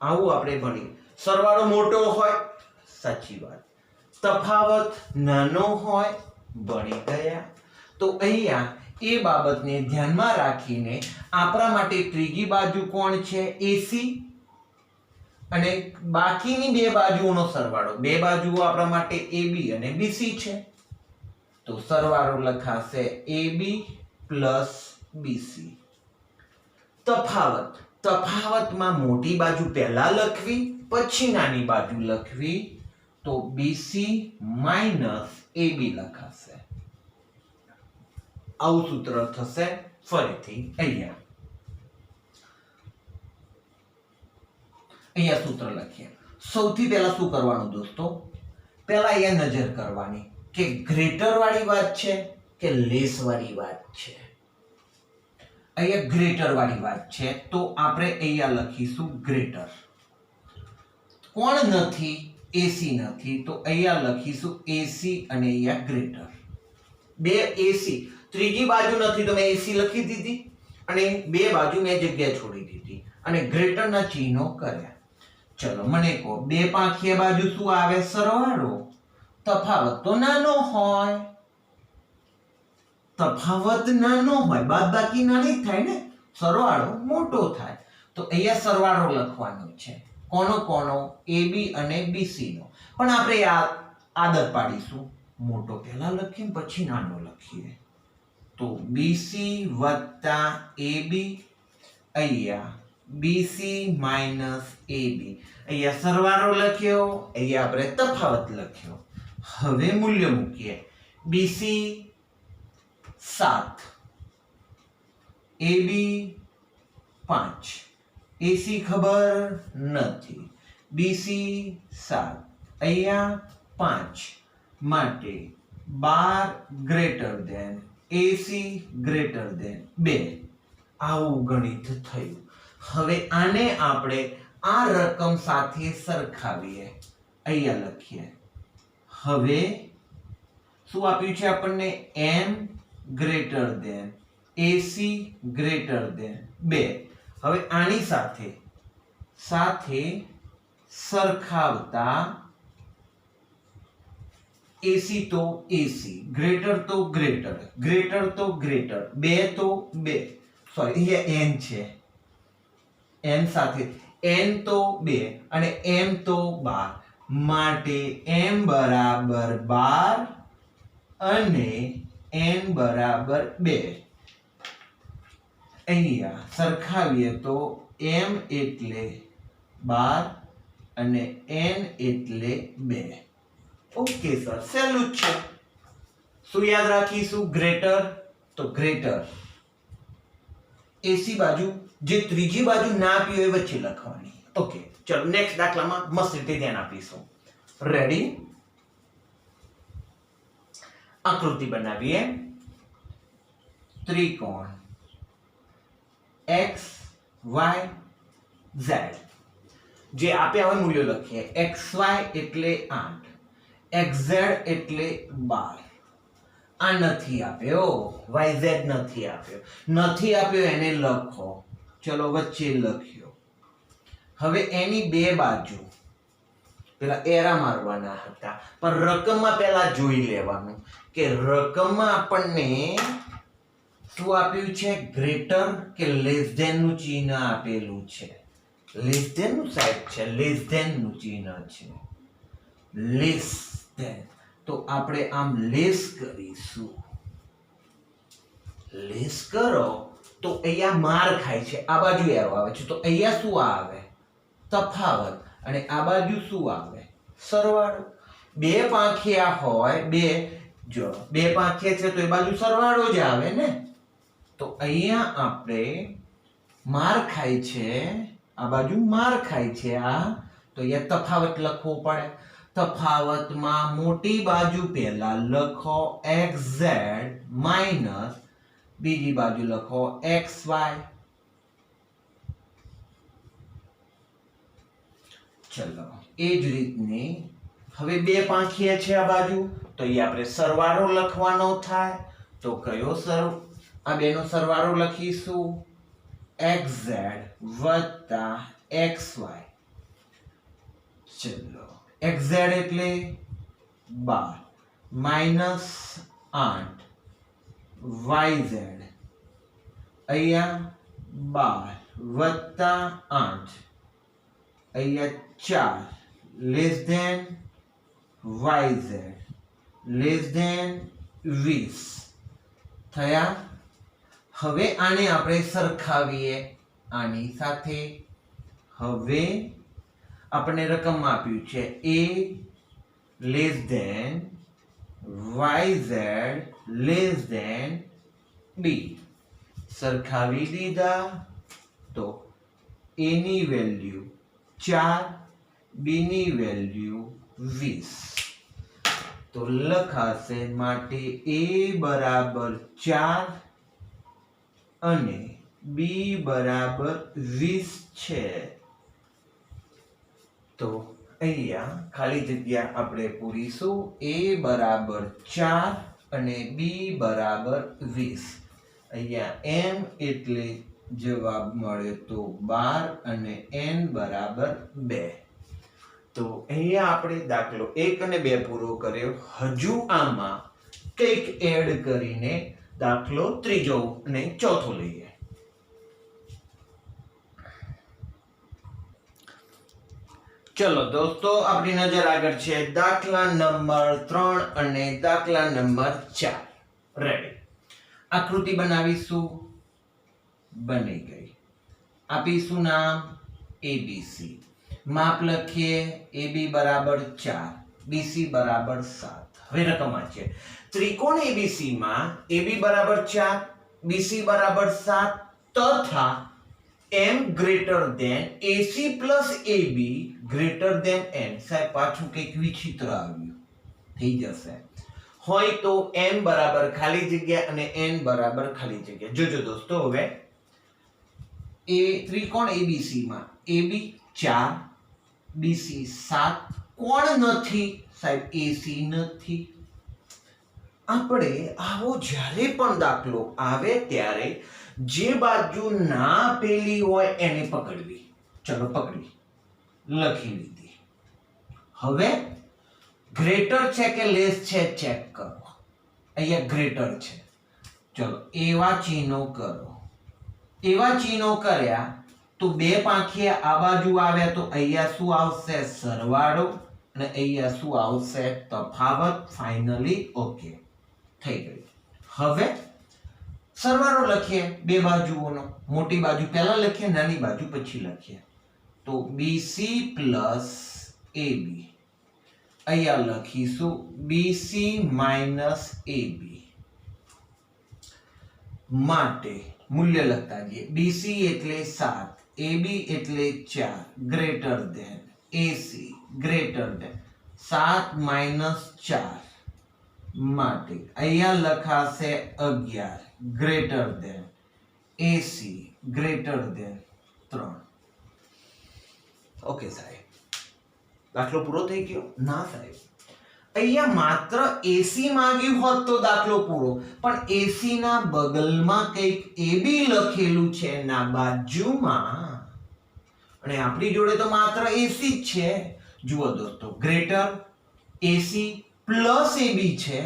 Speaker 1: આવું આપણે ભણીએ. સરવાળો મોટો હોય, સાચી વાત. તફાવત નાનો હોય, ભણી ગયા. તો અહીંયા એ બાબતને ધ્યાનમાં રાખીને આપણા માટે ત્રીજી બાજુ કોણ છે? AC. અને બાકીની બે બાજુઓનો સરવાળો, બે બાજુઓ આપણા માટે AB અને BC છે, તો સરવાળો લખાશે AB પ્લસ BC. તફાવત, તફાવતમાં મોટી બાજુ પહેલા લખવી, પછી નાની બાજુ લખવી, તો BC માઇનસ AB લખાશે. આવું સૂત્ર થશે. ફરીથી અહીંયા સૂત્ર લખીએ. સૌથી પહેલા શું કરવાનું દોસ્તો? પહેલા અહીંયા નજર કરવાની કે ગ્રેટર વાળી વાત છે કે લેસ વાળી વાત છે. અહીંયા ગ્રેટર વાળી વાત છે, તો આપણે અહીંયા લખીશું ગ્રેટર. કોણ નથી? AC નથી, તો અહીંયા લખીશું AC અને અહીંયા ગ્રેટર. બે AC, ત્રીજી બાજુ નથી તો મેં AC લખી દીધી અને બે બાજુ મેં જગ્યા છોડી દીધી અને ગ્રેટરના ચિહ્નો કર્યા. ચલો મને કહો, બે પાંખીય બાજુ શું આવે? સરવાળો. તફાવત તો નાનો હોય, તફાવત નાનો હોય, બાદબાકી નાની થાય ને, સરવાળો મોટો થાય. તો અહીંયા સરવાળો લખવાનો છે. કોનો કોનો? AB અને BC નો. પણ આપણે આ આદત પાડીશું મોટો પહેલા લખીએ પછી નાનો લખીએ. તો બીસી વત્તા એબી, અહીંયા બીસી માઇનસ એબી, અહીંયા સરવાળો લખ્યો, અહીંયા આપણે તફાવત લખ્યો. હવે મૂલ્ય મૂકીએ. બીસી 7, એબી 5, એસી ખબર નથી. બીસી 7, અહીંયા 5 માટે 12 ગ્રેટર ધેન એસી ગ્રેટર ધેન 2. આવું ગણિત થયું. હવે આને આપણે આ રકમ સાથે સરખાવીએ. અહીંયા લખીએ. હવે શું આપ્યું છે આપણને? m ગ્રેટર ધેન એસી ગ્રેટર ધેન 2. હવે આની સાથે સરખાવતા એસી તો એસી, ગ્રેટર તો ગ્રેટર, ગ્રેટર તો ગ્રેટર, 2 તો 2, સોરી અહીંયા n છે, n સાથે n તો 2 અને m તો 12 માટે m બરાબર 12 અને n બરાબર 2. અહીંયા સરખાવીએ તો m એટલે 12 અને n એટલે 2. ઓકે સર, સહેલું જ છે. શું યાદ રાખીશું? ગ્રેટર તો ગ્રેટર એસી બાજુ, જે ત્રીજી બાજુ ના આપી હોય વચ્ચે લખવાની. ઓકે, ચલો નેક્સ્ટ દાખલામાં મસ્ત રીતે ધ્યાન આપીશું. રેડી? આકૃતિ બનાવીએ. ત્રિકોણ x y z, જે આપ્યા હોય મૂલ્યો લખીએ. xy એટલે 8, xz એટલે 12. આ નથી આપ્યો, yz નથી આપ્યો. નથી આપ્યો એને લખો. ચલો વચ્ચે લખ્યો. હવે એની બે બાજુ પેલા એરા મારવાના હતા, પણ રકમમાં પહેલા જોઈ લેવાનું કે રકમમાં આપણને શું આપ્યું છે? ગ્રેટર કે લેસ ધેન નું ચિહ્ન આપેલું છે. લેસ ધેન નું સાઈડ છે, લેસ ધેન નું ચિહ્ન છે. લેસ ધેન તો આપણે આમ લેસ કરીશું. લેસ કરો તો અહીંયા માર ખાય છે, આ બાજુ એરો આવે છે, તો અહીંયા શું આવે? તફાવત. અને આ બાજુ શું આવે? સરવાળો. બે પાંખિયા હોય, બે પાંખિયા છે તો એ બાજુ સરવાળો જ આવે ને. તો અહીંયા આપણે માર ખાય છે, આ બાજુ માર ખાય છે, આ તો અહીંયા તફાવત લખવો પડે. તફાવતમાં મોટી બાજુ પહેલા લખો xz માઈનસ બીજી બાજુ લખો xy. ચલો એ જ રીતની હવે બે પાંખિયા છે આ બાજુ, તો એ આપણે સરવાળો લખવાનો થાય. તો કયો આ બેનો સરવાળો લખીશું? xz વત્તા xy. ચલો xz એટલે 12 માઈનસ 8 yz અહીંયા 12 વત્તા 8 અહીંયા 4 less than yz less than 20 થયા. હવે આને આપણે સરખાવીએ આની સાથે. હવે આપણે રકમમાં આપ્યું છે a less than yz less than b. સરખાવી દીધા તો a ની વેલ્યુ 4, b ની વેલ્યુ 20. તો લખાશે માટે a બરાબર 4 અને b બરાબર 20 છે. તો અહીંયા ખાલી જગ્યા આપણે પૂરીશું. a બરાબર 4 અને b બરાબર 20. અહીંયા m એટલે જવાબ મળે તો 12 અને n બરાબર 2. તો અહીંયા આપણે દાખલો 1 અને 2 પૂરો કર્યો. હજુ આમાં કંઈક એડ કરીને દાખલો ત્રીજો અને ચોથો લઈએ. ચલો દોસ્તો, આપણી નજર આગળ છે દાખલા નંબર 3 અને દાખલા નંબર 4. રેડી. આકૃતિ બનાવીશું. બની ગઈ. આપીશું નામ એબીસી. માપ લખીએ. AB બરાબર 4, BC બરાબર 7. હવે રકમ વાંચીએ. ત્રિકોણ ABC માં AB બરાબર 4, BC બરાબર 7 તથા M greater than AC plus AB greater than N. સાહેબ પાછું કંઈક વિચિત્ર આવ્યું. થઈ જશે. હોય તો M બરાબર ખાલી જગ્યા અને N બરાબર ખાલી જગ્યા. જોજો દોસ્તો, હવે એ ત્રિકોણ ABC માં AB 4, BC 7, કોણ નથી સાહેબ? AC નથી. આપણે આવો જ્યારે પણ દાખલો આવે ત્યારે જે બાજુ ના આપેલી હોય એને પકડવી. ચલો પકડી, લખી લીધી. હવે ગ્રેટર છે કે લેસ છે ચેક કરો. અહીંયા ગ્રેટર છે. ચલો એવા ચિહ્નો કરો. એવા ચિહ્નો કર્યા તો બે પાંખિયા આ બાજુ આવ્યા તો અહીંયા શું આવશે? સરવાળો. અને અહીંયા શું આવશે? તફાવત. ફાઇનલી ઓકે થઈ ગયું. હવે સરવાળો લખીએ બે બાજુઓનો. મોટી બાજુ પહેલા લખીએ, નાની બાજુ પછી લખીએ. તો BC પ્લસ AB. અહીંયા લખીશું BC માઇનસ AB. માટે મૂલ્ય લખતા જઈએ. BC એટલે 7, AB એટલે 4, greater than AC greater than 7 minus 4. માટે અહીંયા લખાશે 11 greater than AC greater than 3. Okay સાહેબ, દાખલો પૂરો થઈ ગયો? ના સાહેબ, અહીંયા માત્ર AC માંગ્યું હોત તો દાખલો પૂરો, પણ AC ના બગલમાં કંઈક AB લખેલું છે ના બાજુમાં, અને આપણી જોડે તો માત્ર AC જ છે. જુઓ દોસ્તો, ગ્રેટર AC પ્લસ AB છે.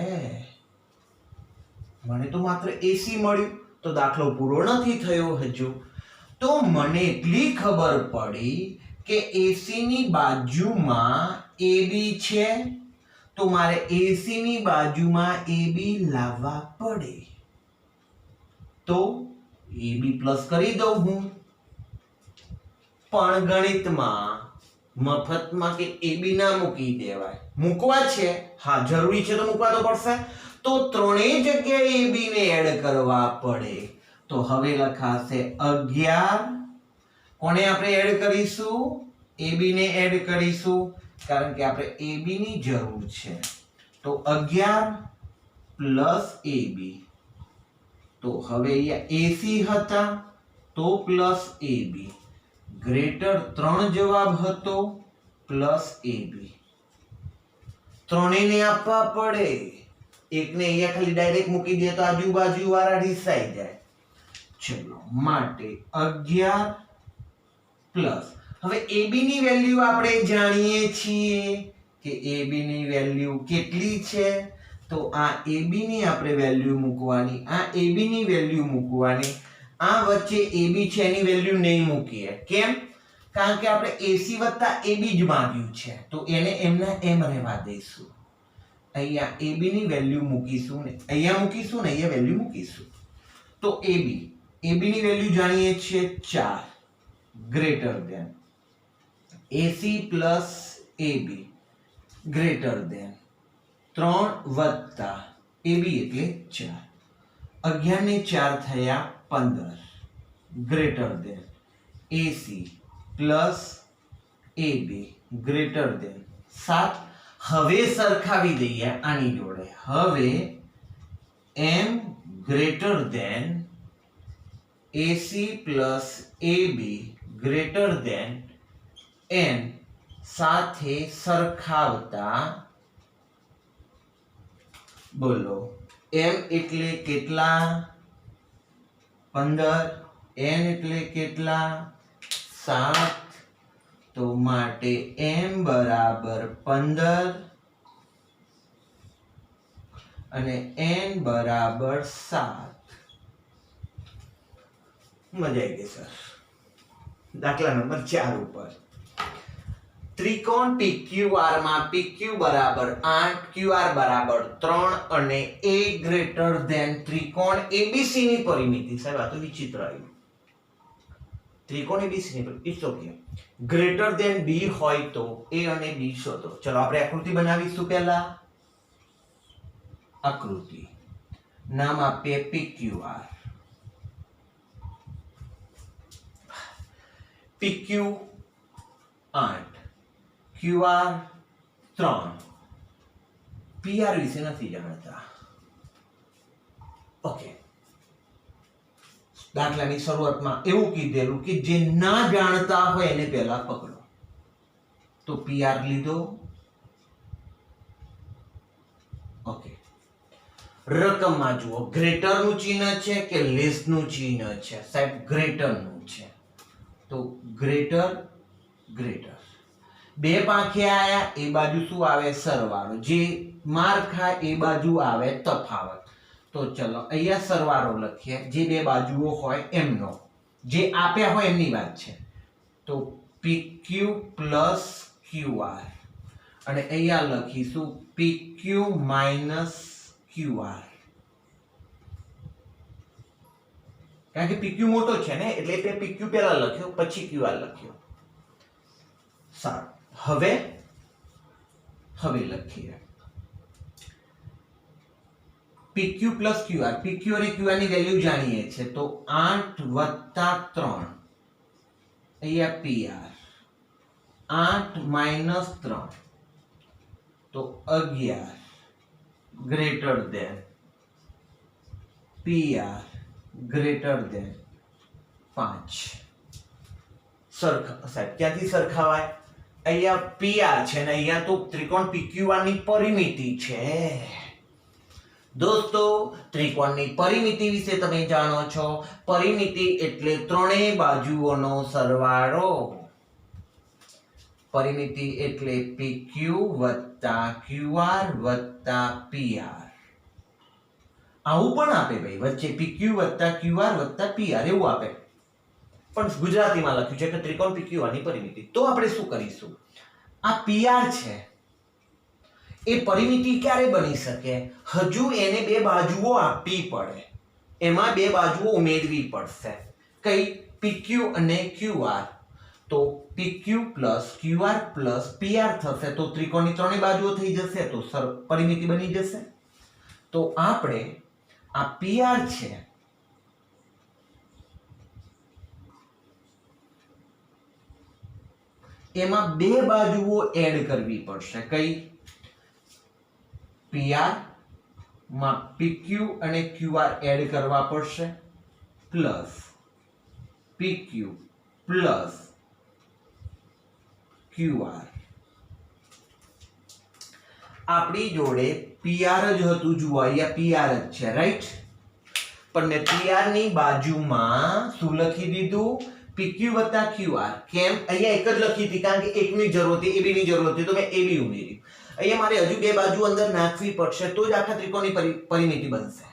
Speaker 1: મને તો માત્ર AC મળ્યું, તો દાખલો પૂરો નથી થયો હજુ. તો મને એટલી ખબર પડી કે AC ની બાજુમાં AB છે, તો મારે AC ની બાજુમાં AB લાવવા પડે. તો AB પ્લસ કરી દઉં હું. પણ ગણિતમાં મફતમાં કે AB ના મૂકી દેવાય. મૂકવા છે, હા જરૂરી છે તો મૂકવા તો પડશે. તો ત્રણેય જગ્યાએ AB ને એડ કરવા પડે. તો હવે લખાશે 11. કોને આપણે એડ કરીશું? AB ને એડ કરીશું, કારણ કે આપણે AB ની જરૂર છે. તો 11 પ્લસ AB. તો હવે અહીંયા AC હતા તો પ્લસ AB. ગ્રેટર 3 જવાબ હતો, પ્લસ AB. ત્રણેયને આપવા પડે. એકને અહીંયા ખાલી ડાયરેક્ટ મૂકી દે તો આજુબાજુ વાળા રિસાઈ જાય. ચલો, માટે 11 પ્લસ. હવે AB ની વેલ્યુ આપણે જાણીએ છીએ કે AB ની વેલ્યુ કેટલી છે. તો આ AB ની આપણે વેલ્યુ મૂકવાની, આ AB ની વેલ્યુ મૂકવાની. આ વચ્ચે AB છે એની વેલ્યુ નહીં મૂકીએ. કેમ? કારણ કે આપણે AC વત્તા AB જ માંગ્યું છે, તો એને એમના એમ રહેવા દઈશું. અહીંયા AB ની વેલ્યુ મૂકીશું ને અહીંયા મૂકીશું ને અહીંયા વેલ્યુ મૂકીશું. તો AB ની વેલ્યુ જાણીએ છીએ 4, greater than AC plus AB greater than 3 વત્તા AB એટલે 4. 11 ને 4 થયા 15 greater than AC plus AB greater than 7. હવે સરખાવી દઈએ આની જોડે. હવે M greater than AC plus AB greater than N સાથે સરખાવતા બોલો M એટલે કેટલા? 15. N એટલે કેટલા? 7. તો માટે M બરાબર 15 અને N બરાબર 7. મજા આવી ગઈ સર. દાખલા નંબર 4 ઉપર ત્રિકોણ PQR માં PQ બરાબર 8, QR બરાબર 3 અને A ગ્રેટર ધેન ત્રિકોણ ABC ની પરિમિતિ. સાહેબ આ તો વિચિત્ર આવ્યું. ત્રિકોણ ABC ની પરિમિતિ it's okay. Greater than B હોય તો A અને B શોધો. ચલો આપણે આકૃતિ બનાવીશું. પહેલા આકૃતિ નામ આપીએ PQR. PQ 8, QR 3, PR વિશે નથી જાણતા. ઓકે, દાખલાની શરૂઆતમાં એવું કીધેલું કે જે ના જાણતા હોય એને પહેલા પકડો. તો PR લીધો. ઓકે, રકમમાં જુઓ, ગ્રેટર નું ચિહ્ન છે કે લેસ નું ચિહ્ન છે? સાહેબ ગ્રેટર નું છે. તો ગ્રેટર ગ્રેટર. બે પાંખે આયા, એ બાજુ શું આવે? સરવાળો. જે માર ખાય એ બાજુ આવે તફાવત. તો ચલો અહીંયા સરવાળો લખીએ. જે બે બાજુઓ હોય એમનો, જે આપ્યા હોય એમની વાત છે. તો PQ પ્લસ QR અને અહીંયા લખીશું PQ માઇનસ QR. કારણ કે PQ મોટો છે ને, એટલે PQ પહેલા લખ્યો, પછી QR લખ્યો. સારું, હવે લખીએ PQ પ્લસ QR. PQ અને QR ની વેલ્યુ જાણીએ છે. તો 8 વત્તા 3 અહીંયા PR, 8 માઇનસ 3 તો 11 greater than PR greater than 5. સાહેબ ક્યાંથી સરખાવાય? અહીંયા PR છે ને અહીંયા તો ત્રિકોણ PQR ની પરિમિતિ છે. દોસ્તો, ત્રિકોણની પરિમિતિ વિશે તમે જાણો છો. પરિમિતિ એટલે ત્રણેય બાજુઓનો સરવાળો. પરિમિતિ એટલે PQ વત્તા QR વત્તા PR. આવું પણ આપે ભાઈ, વચ્ચે PQ વત્તા QR વત્તા PR એવું આપે, પણ ગુજરાતીમાં લખ્યું છે કે ત્રિકોણ PQR ની પરિમિતિ. તો આપણે શું કરીશું? આ PR છે એ પરિમિતિ ક્યારે બની શકે? હજુ એને બે બાજુઓ આપવી પડે, એમાં બે બાજુઓ ઉમેરવી પડશે. કઈ? PQ અને QR. તો PQ plus QR plus PR થશે. તો ત્રિકોણની ત્રણેય બાજુઓ થઈ જશે, તો પરિમિતિ બની જશે. તો આપણે આ PR છે એમાં બે બાજુઓ એડ કરવી પડશે. કઈ? PR માં PQ અને QR એડ કરવા પડશે પ્લસ PQ પ્લસ QR. આપણી જોડે PR જ હતું. જુઓ અહીંયા PR જ છે, રાઈટ? પણ મેં PR ની બાજુમાં શું લખી દીધું? PQ વત્તા QR. કેમ? અહીંયા એક જ લખી હતી કારણ કે એકની જરૂર હતી, AB ની જરૂર હતી, તો મેં AB ઉમેરી. અહીંયા મારે હજુ બે બાજુ અંદર નાખવી પડશે તો જ આખા ત્રિકોણની પરિમિતિ બનશે.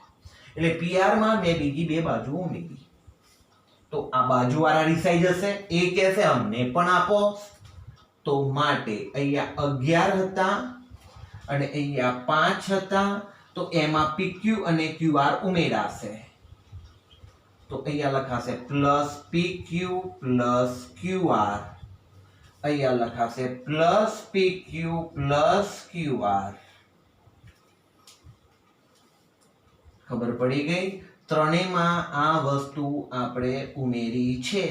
Speaker 1: એટલે PR માં મેં બીજી બે બાજુઓ ઉમેરી. તો આ બાજુવાળા રિસાઈ જશે. એ કહેશે અમને પણ આપો. તો માટે અહીંયા 11 હતા અને અહીંયા 5 હતા. તો એમાં PQ અને QR ઉમેરાશે. તો અહીંયા લખાશે પ્લસ PQ પ્લસ QR. અહીંયા લખાશે પ્લસ PQ પ્લસ QR. ખબર પડી ગઈ? ત્રણેયમાં આ વસ્તુ આપણે ઉમેરી છે.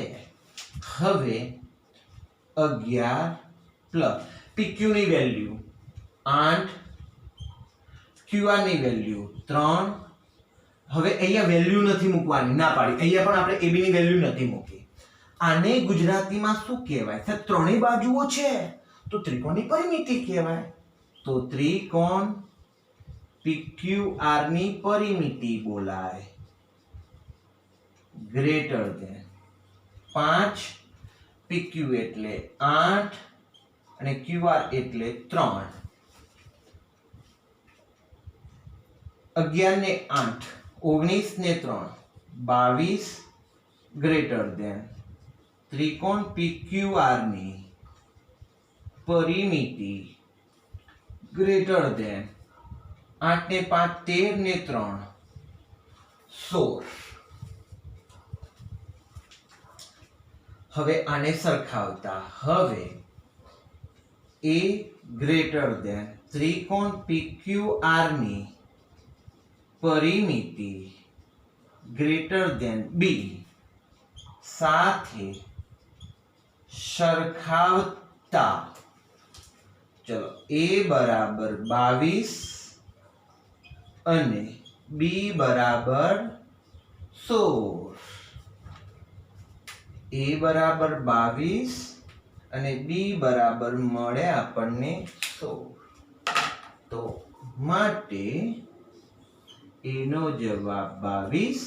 Speaker 1: હવે 11 પ્લસ PQ ની વેલ્યુ 8, QR ની વેલ્યુ 3. હવે અહીંયા વેલ્યુ નથી મૂકવાની, ના પાડી. અહીંયા પણ આપણે AB ની વેલ્યુ નથી મૂકી. આને ગુજરાતીમાં શું કહેવાય? ત્રણેય બાજુઓ છે તો ત્રિકોણની પરિમિતિ કહેવાય. તો ત્રિકોણ PQR ની પરિમિતિ બોલાય. ગ્રેટર ધેન 5, PQ એટલે 8 અને QR એટલે 3. 11 ને 8 19 ને 3 22 ગ્રેટર ધેન ત્રિકોણ PQR ની પરિમિતિ ગ્રેટર ધેન 8 ને 5 13 ને 3 16. હવે આને સરખાવતા હવે a ગ્રેટર ધેન ત્રિકોણ PQR ની પરિમિતિ ગ્રેટર ધેન b સાથે સરખાવતા ચલો a બરાબર 22 અને b બરાબર 16. a બરાબર 22 અને b બરાબર મળે આપણને 16. તો માટે a નો જવાબ 22,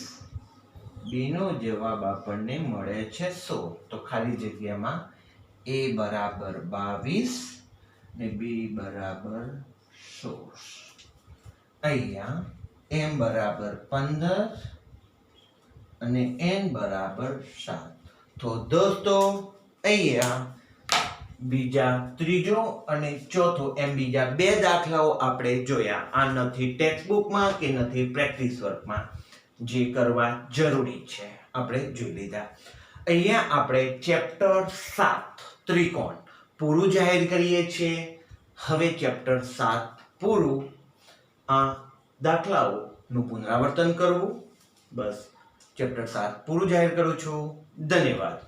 Speaker 1: b નો જવાબ આપણને મળે છે 16. તો ખાલી જગ્યામાં a બરાબર 22 ને b બરાબર 16. અહીંયા m બરાબર 15 અને n બરાબર 7. તો દોસ્તો અહીંયા ત્રીજો અને ચોથો એમ બીજા બે દાખલાઓ આપણે જોયા. આ નથી ટેક્સ્ટબુકમાં કે નથી પ્રેક્ટિસ વર્કમાં, જે કરવા જરૂરી છે આપણે જોઈ લીધા. અહીંયા આપણે ચેપ્ટર 7 ત્રિકોણ પૂરું જાહેર કરીએ છીએ. હવે ચેપ્ટર 7 પૂરું, આ દાખલાઓનું પુનરાવર્તન કરવું. બસ ચેપ્ટર 7 પૂરું જાહેર કરું છું. ધન્યવાદ.